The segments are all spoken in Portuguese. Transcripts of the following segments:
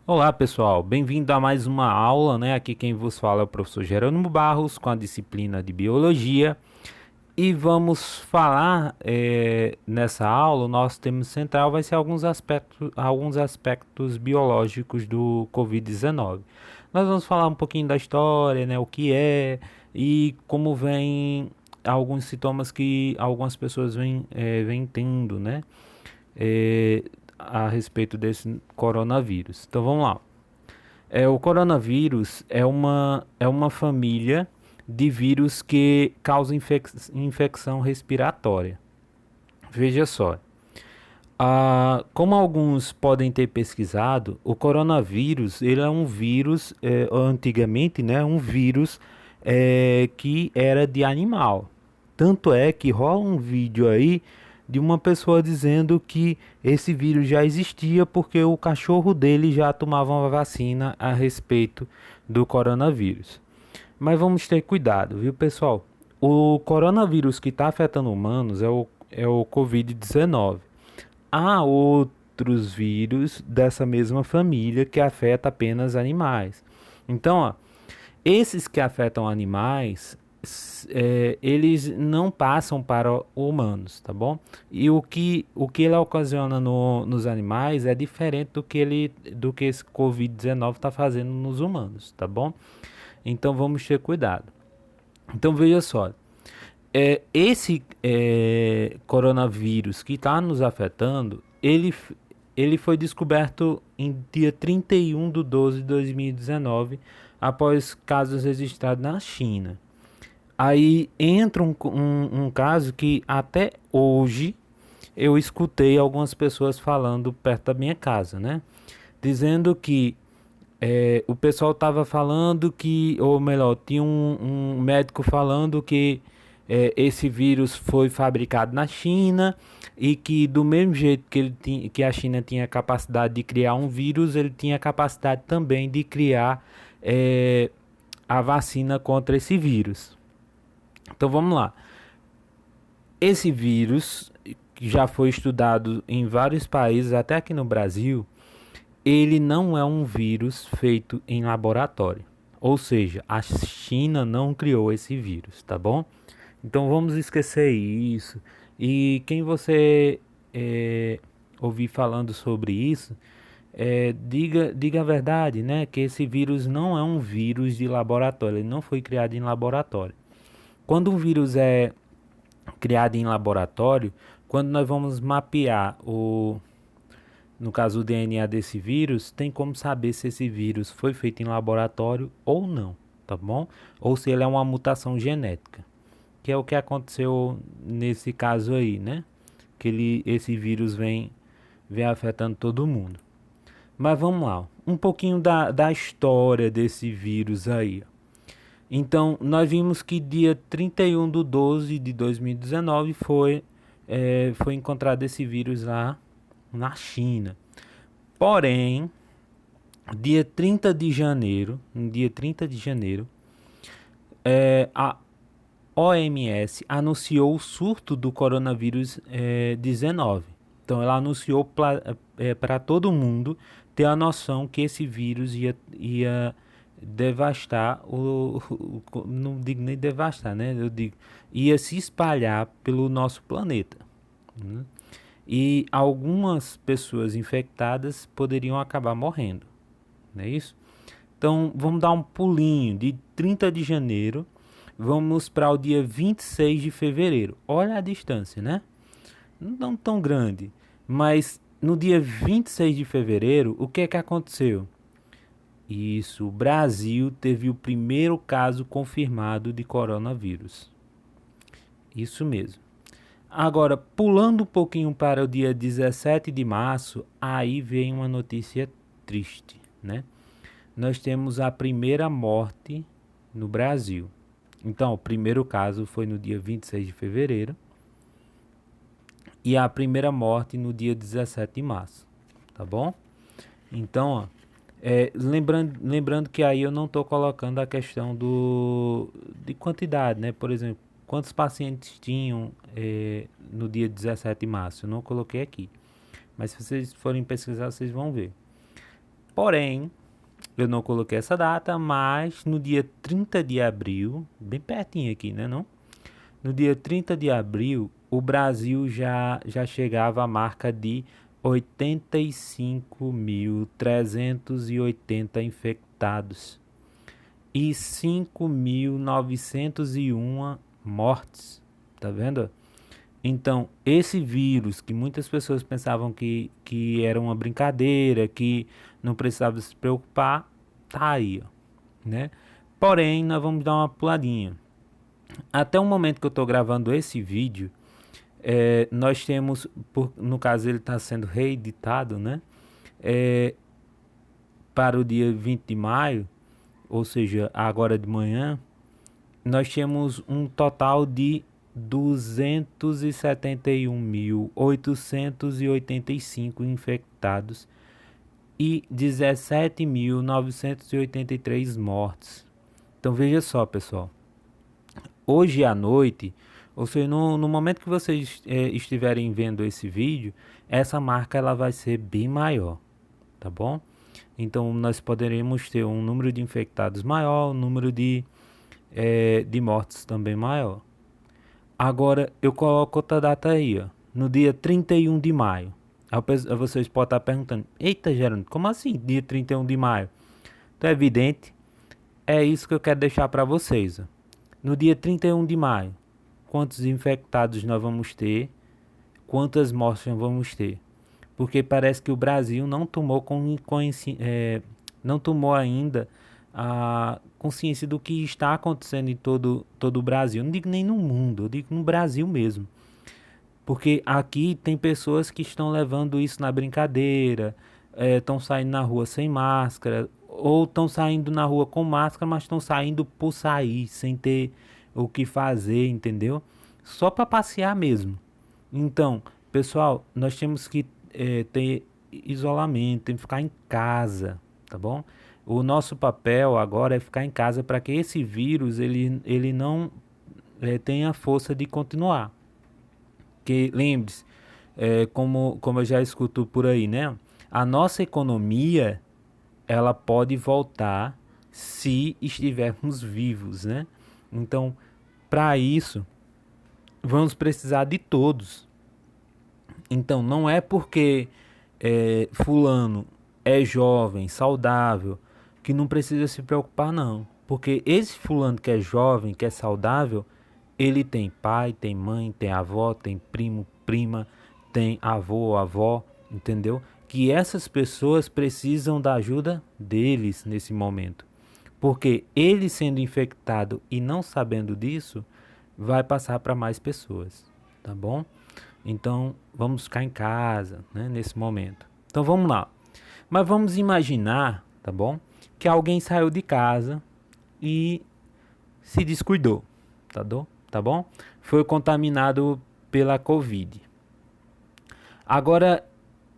Olá pessoal, bem-vindo a mais uma aula, né? Aqui quem vos fala é o professor Jerônimo Barros com a disciplina de Biologia e vamos falar nessa aula, o nosso tema central vai ser alguns aspectos biológicos do Covid-19. Nós vamos falar um pouquinho da história, né? O que é e como vem alguns sintomas que algumas pessoas vêm tendo, né? É, a respeito desse coronavírus. Então vamos lá. O coronavírus é uma família de vírus que causa infecção respiratória. Veja só. Como alguns podem ter pesquisado, o coronavírus ele é um vírus, antigamente, né, um vírus que era de animal. Tanto é que rola um vídeo aí de uma pessoa dizendo que esse vírus já existia porque o cachorro dele já tomava uma vacina a respeito do coronavírus. Mas vamos ter cuidado, viu, pessoal? O coronavírus que está afetando humanos é o Covid-19. Há outros vírus dessa mesma família que afeta apenas animais. Então, ó, esses que afetam animais, eles não passam para humanos, tá bom? E o que ele ocasiona nos animais é diferente do que esse Covid-19 está fazendo nos humanos, tá bom? Então vamos ter cuidado. Então veja só, esse coronavírus que está nos afetando, ele foi descoberto em dia 31 de 12 de 2019, após casos registrados na China. Aí entra um caso que até hoje eu escutei algumas pessoas falando perto da minha casa, né? Dizendo que o pessoal estava falando que, ou melhor, tinha um médico falando que esse vírus foi fabricado na China e que do mesmo jeito que a China tinha capacidade de criar um vírus, ele tinha capacidade também de criar a vacina contra esse vírus. Então vamos lá. Esse vírus, que já foi estudado em vários países, até aqui no Brasil, ele não é um vírus feito em laboratório. Ou seja, a China não criou esse vírus, tá bom? Então vamos esquecer isso. E quem você ouvir falando sobre isso, diga a verdade, né? Que esse vírus não é um vírus de laboratório, ele não foi criado em laboratório. Quando um vírus é criado em laboratório, quando nós vamos mapear no caso o DNA desse vírus, tem como saber se esse vírus foi feito em laboratório ou não, tá bom? Ou se ele é uma mutação genética, que é o que aconteceu nesse caso aí, né? Que esse vírus vem afetando todo mundo. Mas vamos lá, um pouquinho da história desse vírus aí. Então, nós vimos que dia 31 de 12 de 2019 foi encontrado esse vírus lá na China. Porém, dia 30 de janeiro, no dia 30 de janeiro, a OMS anunciou o surto do coronavírus 19. Então, ela anunciou para todo mundo ter a noção que esse vírus ia devastar não digo nem devastar, né? Eu digo, ia se espalhar pelo nosso planeta, né? E algumas pessoas infectadas poderiam acabar morrendo, não é isso? Então vamos dar um pulinho de 30 de janeiro, vamos para o dia 26 de fevereiro. Olha a distância, né? Não tão grande, mas no dia 26 de fevereiro, o que é que aconteceu? Isso, o Brasil teve o primeiro caso confirmado de coronavírus. Isso mesmo. Agora, pulando um pouquinho para o dia 17 de março, aí vem uma notícia triste, né? Nós temos a primeira morte no Brasil. Então, o primeiro caso foi no dia 26 de fevereiro e a primeira morte no dia 17 de março, tá bom? Então, ó, lembrando que aí eu não estou colocando a questão de quantidade, né? Por exemplo, quantos pacientes tinham no dia 17 de março? Eu não coloquei aqui. Mas se vocês forem pesquisar, vocês vão ver. Porém, eu não coloquei essa data, mas no dia 30 de abril, bem pertinho aqui, né, não? No dia 30 de abril, o Brasil já chegava à marca de 85.380 infectados e 5.901 mortes. Tá vendo? Então, esse vírus que muitas pessoas pensavam que era uma brincadeira, que não precisava se preocupar, tá aí, ó, né? Porém, nós vamos dar uma puladinha. Até o momento que eu estou gravando esse vídeo, nós temos, no caso ele está sendo reeditado, né? É, para o dia 20 de maio, ou seja, agora de manhã, nós temos um total de 271.885 infectados e 17.983 mortes. Então veja só, pessoal. Hoje à noite, ou seja, no momento que vocês estiverem vendo esse vídeo, essa marca ela vai ser bem maior, tá bom? Então nós poderemos ter um número de infectados maior, um número de mortes também maior. Agora eu coloco outra data aí, ó, no dia 31 de maio. Aí vocês podem estar perguntando: eita, Gerando, como assim dia 31 de maio? Então é evidente, é isso que eu quero deixar para vocês, ó. No dia 31 de maio, quantos infectados nós vamos ter? Quantas mortes nós vamos ter? Porque parece que o Brasil não tomou não tomou ainda a consciência do que está acontecendo em todo o Brasil. Eu não digo nem no mundo, eu digo no Brasil mesmo. Porque aqui tem pessoas que estão levando isso na brincadeira, estão saindo na rua sem máscara, ou estão saindo na rua com máscara, mas estão saindo por sair, sem ter o que fazer, entendeu? Só para passear mesmo. Então, pessoal, nós temos que ter isolamento, tem que ficar em casa, tá bom? O nosso papel agora é ficar em casa para que esse vírus ele não tenha força de continuar. Que lembre-se, como eu já escuto por aí, né? A nossa economia ela pode voltar se estivermos vivos, né? Então, para isso, vamos precisar de todos. Então, não é porque fulano é jovem, saudável, que não precisa se preocupar, não. Porque esse fulano que é jovem, que é saudável, ele tem pai, tem mãe, tem avó, tem primo, prima, tem avô, avó, entendeu? Que essas pessoas precisam da ajuda deles nesse momento. Porque ele sendo infectado e não sabendo disso, vai passar para mais pessoas, tá bom? Então, vamos ficar em casa, né, nesse momento. Então, vamos lá. Mas vamos imaginar, tá bom? Que alguém saiu de casa e se descuidou, tá bom? Foi contaminado pela Covid. Agora,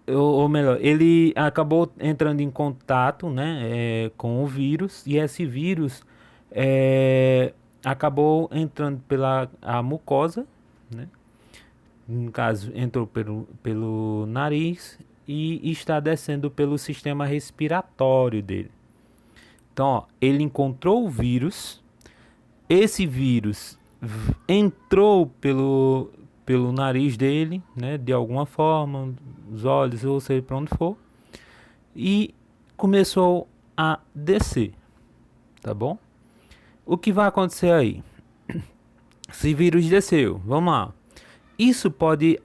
ou melhor, ele acabou entrando em contato, né, com o vírus, e esse vírus acabou entrando pela a mucosa, né? No caso, entrou pelo nariz e está descendo pelo sistema respiratório dele. Então, ó, ele encontrou o vírus, esse vírus entrou pelo nariz dele, né, de alguma forma, os olhos, ou seja, para onde for, e começou a descer, tá bom? O que vai acontecer aí? Esse vírus desceu, vamos lá. Isso pode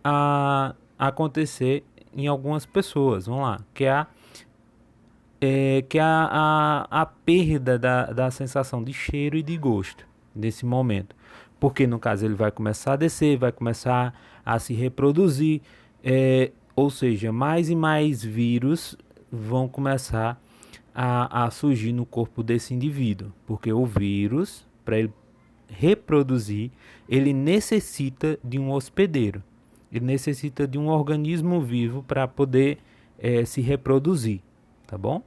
acontecer em algumas pessoas, vamos lá, que é a perda da sensação de cheiro e de gosto nesse momento. Porque no caso ele vai começar a descer, vai começar a se reproduzir, ou seja, mais e mais vírus vão começar a surgir no corpo desse indivíduo. Porque o vírus, para ele reproduzir, ele necessita de um hospedeiro. Ele necessita de um organismo vivo para poder se reproduzir, tá bom?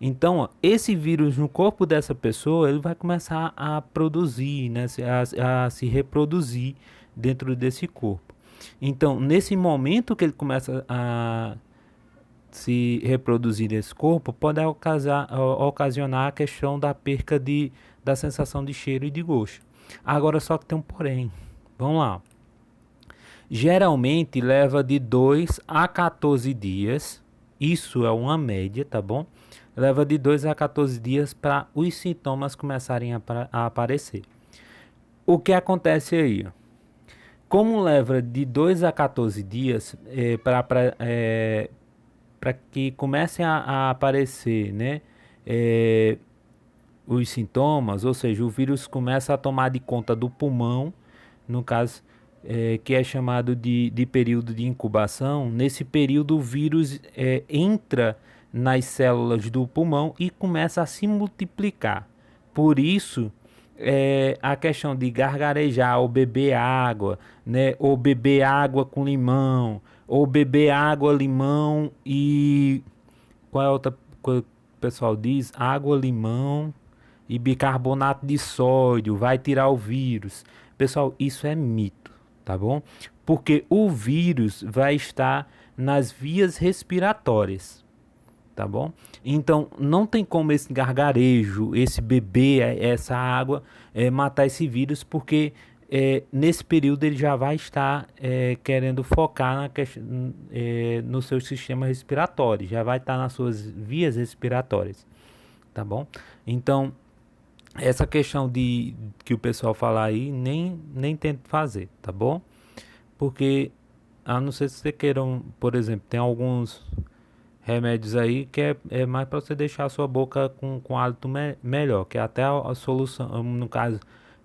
Então, ó, esse vírus no corpo dessa pessoa, ele vai começar a produzir, né, a se reproduzir dentro desse corpo. Então, nesse momento que ele começa se reproduzir nesse corpo, pode ocasionar a questão da perca da sensação de cheiro e de gosto. Agora só que tem um porém. Vamos lá. Geralmente leva de 2 a 14 dias. Isso é uma média, tá bom? Leva de 2 a 14 dias para os sintomas começarem a aparecer. O que acontece aí? Como leva de 2 a 14 dias para que comecem a aparecer, né, é, os sintomas, ou seja, o vírus começa a tomar de conta do pulmão, no caso, que é chamado de período de incubação. Nesse período, o vírus entra nas células do pulmão e começa a se multiplicar. Por isso, a questão de gargarejar ou beber água, né, ou beber água com limão, ou beber água, limão e qual é a outra coisa que o pessoal diz? Água, limão e bicarbonato de sódio vai tirar o vírus. Pessoal, isso é mito, tá bom? Porque o vírus vai estar nas vias respiratórias, tá bom? Então, não tem como esse gargarejo, esse beber essa água, matar esse vírus, porque nesse período ele já vai estar querendo focar no seu sistema respiratório, já vai estar nas suas vias respiratórias, tá bom? Então, essa questão de que o pessoal fala aí, nem tente fazer, tá bom? Porque, a não ser se você queiram, por exemplo, tem alguns remédios aí que é mais para você deixar a sua boca com hálito melhor, que é até a solução, no caso,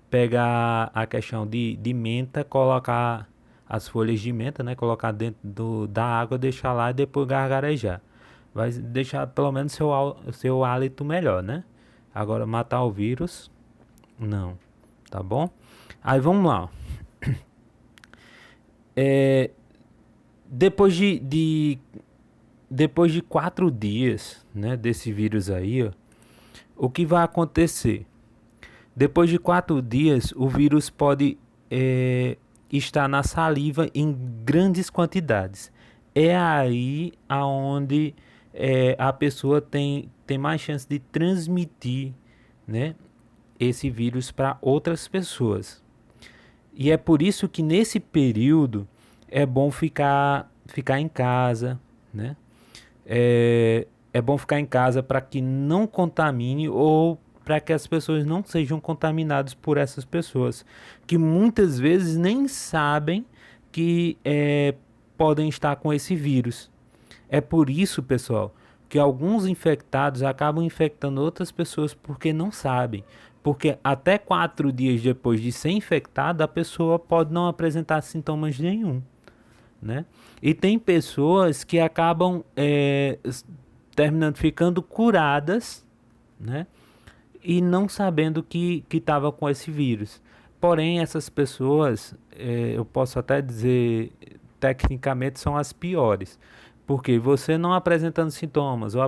pegar a questão de menta, colocar as folhas de menta, né, colocar dentro da água, deixar lá e depois gargarejar. Vai deixar pelo menos seu hálito melhor, né? Agora matar o vírus, não, tá bom? Aí vamos lá. É, depois depois de 4 dias, né, desse vírus aí, ó, o que vai acontecer? Depois de 4 dias, o vírus pode estar na saliva em grandes quantidades. É aí aonde a pessoa tem mais chance de transmitir, né, esse vírus para outras pessoas. E é por isso que nesse período é bom ficar em casa, né? É bom ficar em casa para que não contamine ou para que as pessoas não sejam contaminadas por essas pessoas, que muitas vezes nem sabem que podem estar com esse vírus. É por isso, pessoal, que alguns infectados acabam infectando outras pessoas porque não sabem. Porque até 4 dias depois de ser infectada, a pessoa pode não apresentar sintomas nenhum, né? E tem pessoas que acabam terminando ficando curadas, né? E não sabendo que estava com esse vírus. Porém, essas pessoas, eu posso até dizer, tecnicamente são as piores. Porque você não apresentando sintomas ou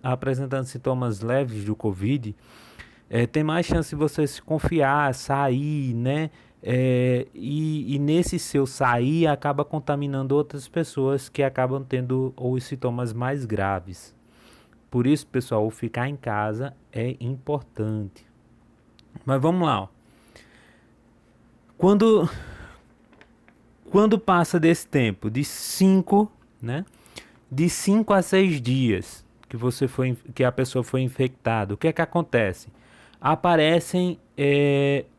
apresentando sintomas leves do Covid, tem mais chance de você se confiar, sair, né? E nesse seu sair acaba contaminando outras pessoas que acabam tendo os sintomas mais graves. Por isso, pessoal, o ficar em casa é importante. Mas vamos lá, ó. Quando, quando passa desse tempo, de 5, né? De 5 a 6 dias que a pessoa foi infectada, o que é que acontece? Aparecem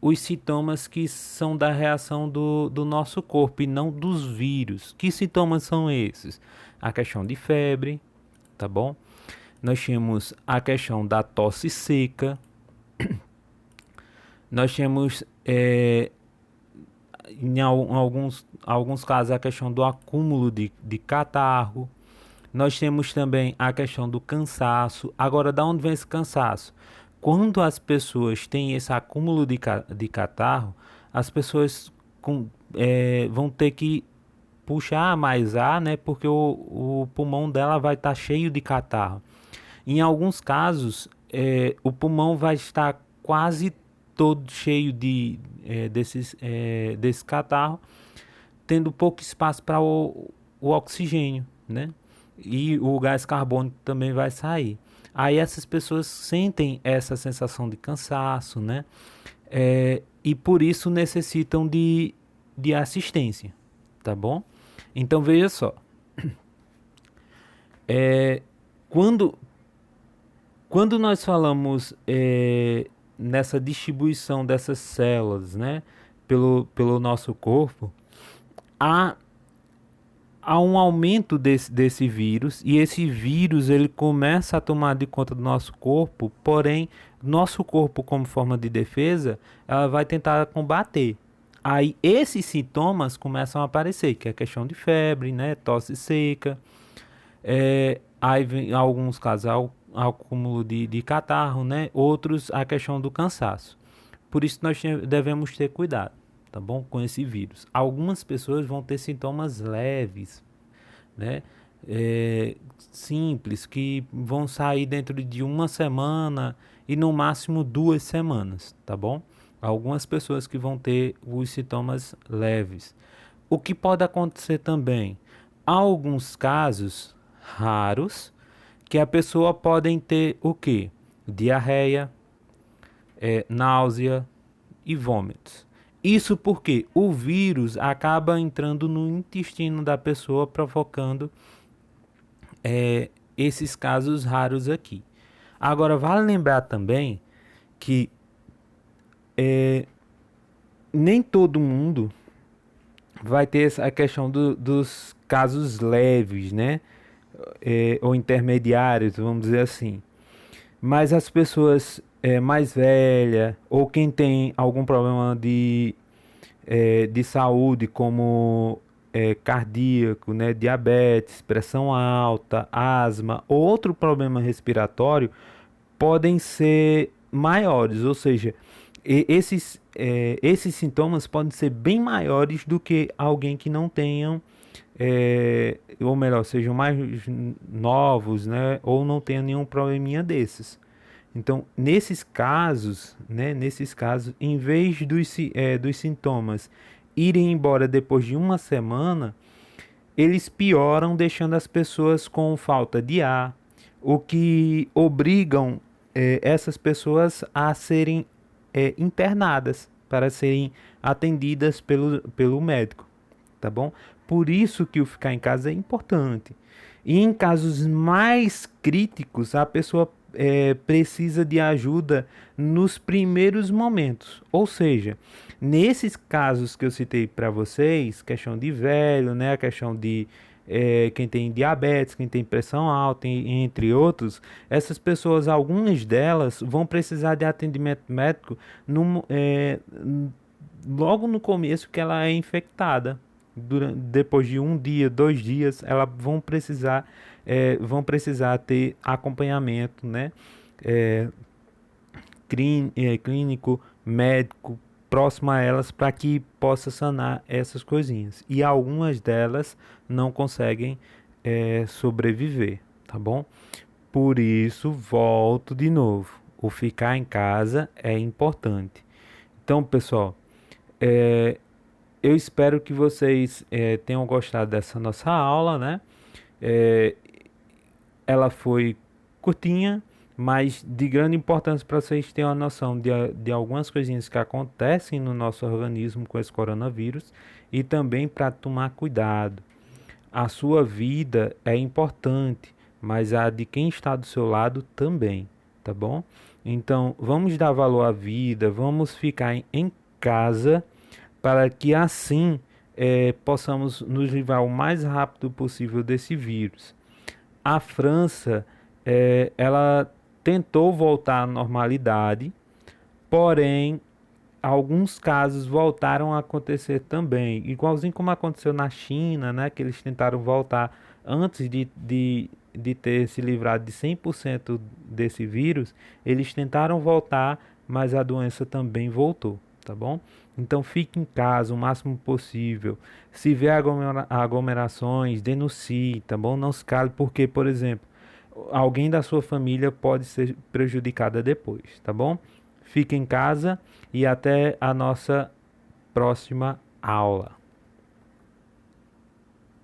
os sintomas que são da reação do nosso corpo e não dos vírus. Que sintomas são esses? A questão de febre, tá bom? Nós temos a questão da tosse seca. Nós temos, em alguns casos, a questão do acúmulo de catarro. Nós temos também a questão do cansaço. Agora, da onde vem esse cansaço? Quando as pessoas têm esse acúmulo de catarro, as pessoas vão ter que puxar mais ar, né? Porque o pulmão dela vai estar cheio de catarro. Em alguns casos, o pulmão vai estar quase todo cheio desse catarro, tendo pouco espaço para o oxigênio, né? e o gás carbônico também vai sair. Aí essas pessoas sentem essa sensação de cansaço, né? E por isso necessitam de assistência, tá bom? Então veja só, quando, quando nós falamos nessa distribuição dessas células, né, pelo nosso corpo, há, há um aumento desse vírus, e esse vírus ele começa a tomar de conta do nosso corpo, porém, nosso corpo, como forma de defesa, ela vai tentar combater. Aí esses sintomas começam a aparecer, que é a questão de febre, né, tosse seca, aí vem, em alguns casos, acúmulo de catarro, né? Outros, a questão do cansaço. Por isso, nós devemos ter cuidado, tá bom? Com esse vírus. Algumas pessoas vão ter sintomas leves, né? Simples, que vão sair dentro de uma semana e no máximo 2 semanas, tá bom? Algumas pessoas que vão ter os sintomas leves. O que pode acontecer também? Há alguns casos raros que a pessoa podem ter o que? Diarreia, náusea e vômitos. Isso porque o vírus acaba entrando no intestino da pessoa, provocando esses casos raros aqui. Agora, vale lembrar também que nem todo mundo vai ter essa questão dos casos leves, né? Ou intermediários, vamos dizer assim. Mas as pessoas mais velhas, ou quem tem algum problema de saúde, como cardíaco, né, diabetes, pressão alta, asma, ou outro problema respiratório, podem ser maiores, ou seja, esses sintomas podem ser bem maiores do que alguém que não tenham, ou melhor, sejam mais novos, né, ou não tenham nenhum probleminha desses. Então, nesses casos, em vez dos sintomas irem embora depois de uma semana, eles pioram, deixando as pessoas com falta de ar, o que obrigam essas pessoas a serem internadas para serem atendidas pelo médico, tá bom? Por isso que o ficar em casa é importante. E em casos mais críticos, a pessoa precisa de ajuda nos primeiros momentos. Ou seja, nesses casos que eu citei para vocês, questão de velho, né, a questão de quem tem diabetes, quem tem pressão alta, entre outros, essas pessoas, algumas delas, vão precisar de atendimento médico logo no começo que ela é infectada. Depois de um dia, 2 dias, elas vão precisar ter acompanhamento, né? É, clínico, médico, próximo a elas, para que possa sanar essas coisinhas. E algumas delas não conseguem sobreviver, tá bom? Por isso, volto de novo. O ficar em casa é importante. Então, pessoal, eu espero que vocês tenham gostado dessa nossa aula, né? É, ela foi curtinha, mas de grande importância para vocês terem uma noção de algumas coisinhas que acontecem no nosso organismo com esse coronavírus e também para tomar cuidado. A sua vida é importante, mas a de quem está do seu lado também, tá bom? Então, vamos dar valor à vida, vamos ficar em casa para que assim possamos nos livrar o mais rápido possível desse vírus. A França, ela tentou voltar à normalidade, porém, alguns casos voltaram a acontecer também, igualzinho como aconteceu na China, né, que eles tentaram voltar antes de ter se livrado de 100% desse vírus, eles tentaram voltar, mas a doença também voltou, tá bom? Então fique em casa o máximo possível. Se vê aglomerações, denuncie, tá bom? Não se cale, porque, por exemplo, alguém da sua família pode ser prejudicada depois, tá bom? Fique em casa e até a nossa próxima aula.